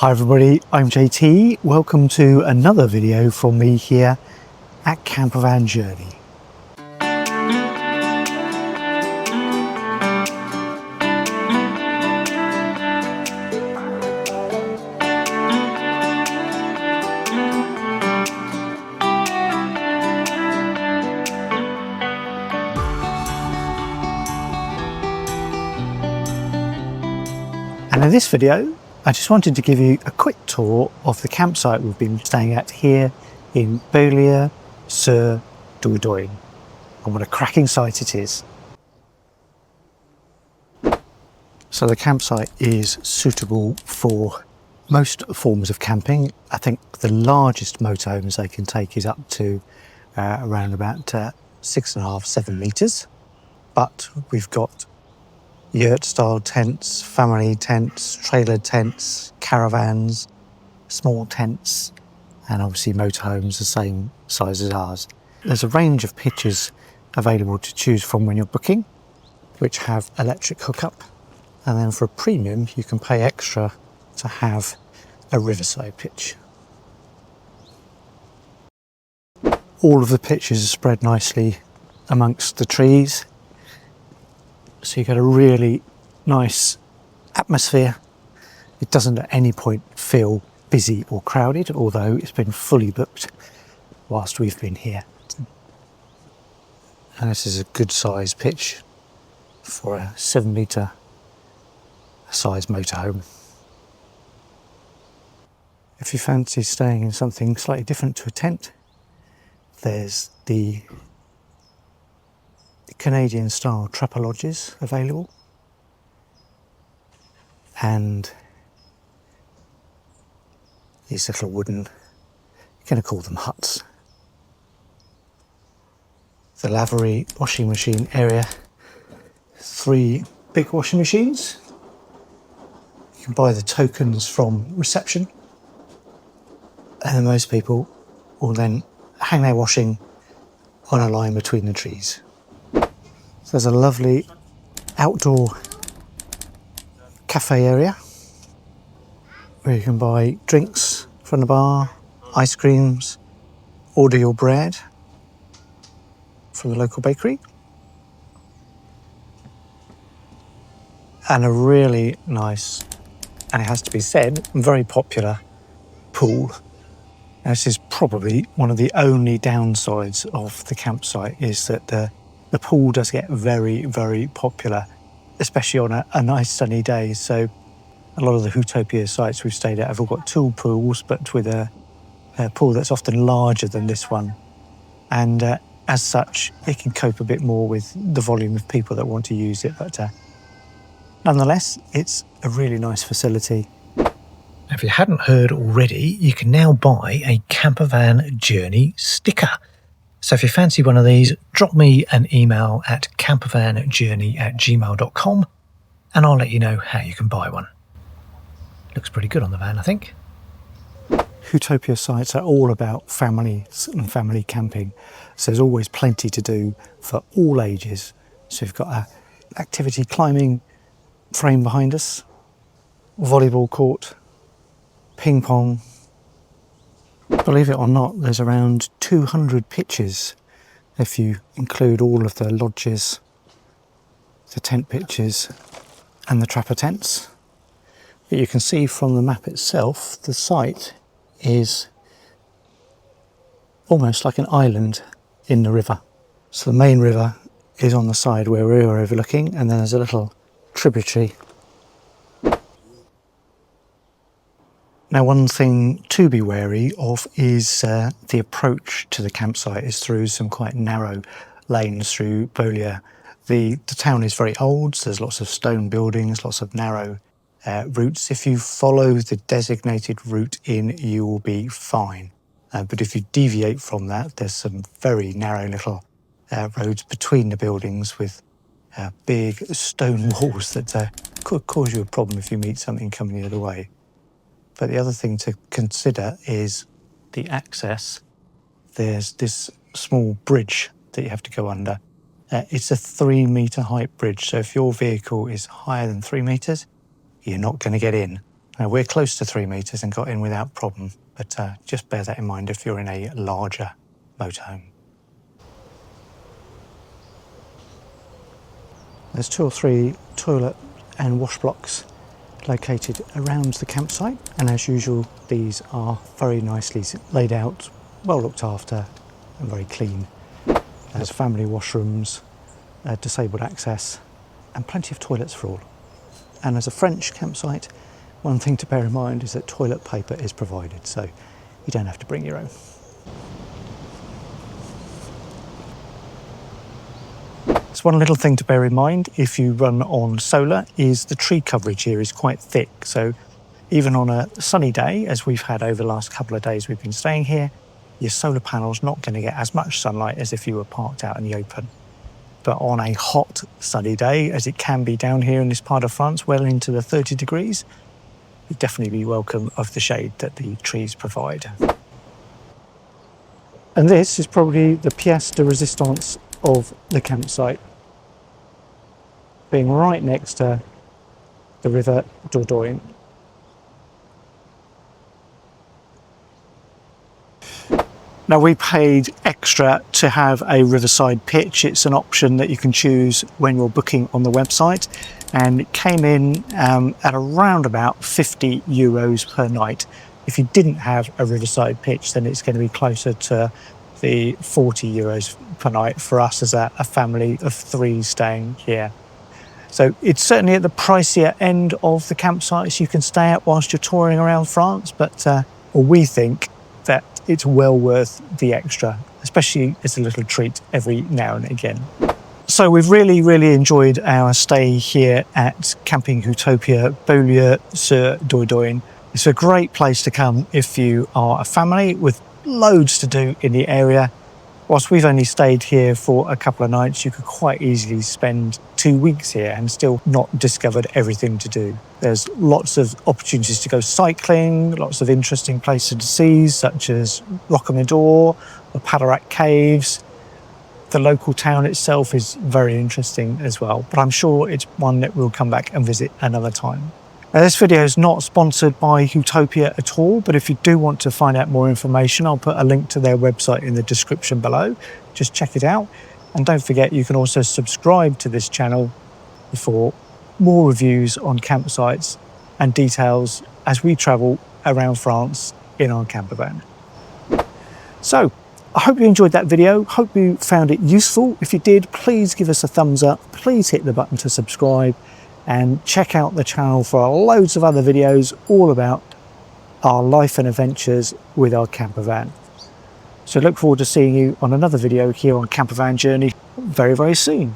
Hi everybody, I'm JT. Welcome to another video from me here at Campervan Journey. And in this video, I just wanted to give you a quick tour of the campsite we've been staying at here in Beaulieu-sur-Dordogne, and what a cracking site it is. So the campsite is suitable for most forms of camping. I think the largest motorhomes they can take is up to around about 6.5, 7 metres. But we've got yurt style tents, family tents, trailer tents, caravans, small tents, and obviously motorhomes the same size as ours. There's a range of pitches available to choose from when you're booking, which have electric hookup, and then for a premium you can pay extra to have a Riverside pitch. All of the pitches are spread nicely amongst the trees, so you get a really nice atmosphere. It doesn't at any point feel busy or crowded, although it's been fully booked whilst we've been here. And this is a good size pitch for a 7-metre size motorhome. If you fancy staying in something slightly different to a tent, there's the Canadian style trapper lodges available, and these little wooden, you're going to call them huts. The lavery washing machine area, 3 big washing machines. You can buy the tokens from reception, and then most people will then hang their washing on a line between the trees. So there's a lovely outdoor cafe area where you can buy drinks from the bar, ice creams, order your bread from the local bakery, and a really nice, and it has to be said, very popular pool. Now, this is probably one of the only downsides of the campsite, is that the pool does get very, very popular, especially on a nice sunny day. So a lot of the Huttopia sites we've stayed at have all got 2 pools, but with a pool that's often larger than this one. And as such, it can cope a bit more with the volume of people that want to use it. But nonetheless, it's a really nice facility. If you hadn't heard already, you can now buy a Campervan Journey sticker. So if you fancy one of these, drop me an email at campervanjourney@gmail.com and I'll let you know how you can buy one. Looks pretty good on the van, I think. Huttopia sites are all about families and family camping. So there's always plenty to do for all ages. So we've got an activity climbing frame behind us, volleyball court, ping pong. Believe it or not, there's around 200 pitches if you include all of the lodges, the tent pitches and the trapper tents. But you can see from the map itself, the site is almost like an island in the river. So the main river is on the side where we're overlooking, and then there's a little tributary. Now, one thing to be wary of is the approach to the campsite is through some quite narrow lanes through Beaulieu. The town is very old, so there's lots of stone buildings, lots of narrow routes. If you follow the designated route in, you will be fine. But if you deviate from that, there's some very narrow little roads between the buildings with big stone walls that could cause you a problem if you meet something coming the other way. But the other thing to consider is the access. There's this small bridge that you have to go under. It's a 3-metre height bridge, so if your vehicle is higher than 3 metres, you're not going to get in. Now, we're close to 3 metres and got in without problem, but just bear that in mind if you're in a larger motorhome. There's 2 or 3 toilet and wash blocks located around the campsite, and as usual these are very nicely laid out, well looked after and very clean. There's family washrooms, disabled access and plenty of toilets for all. And as a French campsite, one thing to bear in mind is that toilet paper is provided, so you don't have to bring your own. So one little thing to bear in mind if you run on solar is the tree coverage here is quite thick. So even on a sunny day, as we've had over the last couple of days we've been staying here, your solar panel's not going to get as much sunlight as if you were parked out in the open. But on a hot sunny day, as it can be down here in this part of France, well into the 30 degrees, you'd definitely be welcome of the shade that the trees provide. And this is probably the pièce de résistance of the campsite, being right next to the river Dordogne. Now, we paid extra to have a riverside pitch. It's an option that you can choose when you're booking on the website, and it came in at around about 50 euros per night. If you didn't have a riverside pitch, then it's going to be closer to the 40 euros per night for us as a family of 3 staying here. So it's certainly at the pricier end of the campsites you can stay at whilst you're touring around France, but we think that it's well worth the extra, especially as a little treat every now and again. So we've really enjoyed our stay here at Camping Huttopia Beaulieu-sur-Dordogne. It's a great place to come if you are a family with loads to do in the area. Whilst we've only stayed here for a couple of nights, you could quite easily spend 2 weeks here and still not discovered everything to do. There's lots of opportunities to go cycling, lots of interesting places to see, such as Rocamadour, the Padarac Caves. The local town itself is very interesting as well, but I'm sure it's one that we'll come back and visit another time. Now, this video is not sponsored by Huttopia at all, but if you do want to find out more information, I'll put a link to their website in the description below. Just check it out. And don't forget, you can also subscribe to this channel for more reviews on campsites and details as we travel around France in our campervan. So, I hope you enjoyed that video. Hope you found it useful. If you did, please give us a thumbs up. Please hit the button to subscribe. And check out the channel for loads of other videos all about our life and adventures with our campervan. So look forward to seeing you on another video here on Campervan Journey very soon.